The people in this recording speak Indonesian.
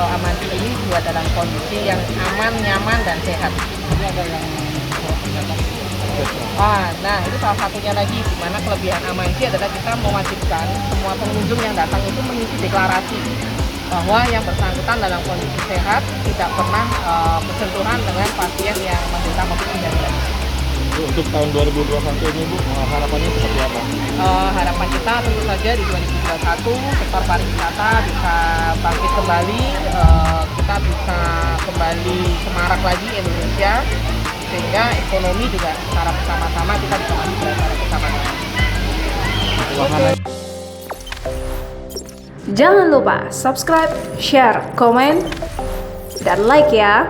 Amanti ini juga dalam kondisi yang aman, nyaman, dan sehat. Ini ada yang Nah itu salah satunya lagi, di mana kelebihan Amanti adalah kita mewajibkan semua pengunjung yang datang itu mengisi deklarasi bahwa yang bersangkutan dalam kondisi sehat, tidak pernah bersentuhan dengan pasien yang menderita COVID-19. Untuk tahun 2021 ini Bu, harapannya seperti apa? Harapan kita tentu saja di 2021 sektor pariwisata bisa bangkit kembali, kita bisa kembali semarak lagi Indonesia, sehingga ekonomi juga secara bersama-sama kita bisa maju bersama-sama. Jangan lupa subscribe, share, komen, dan like ya.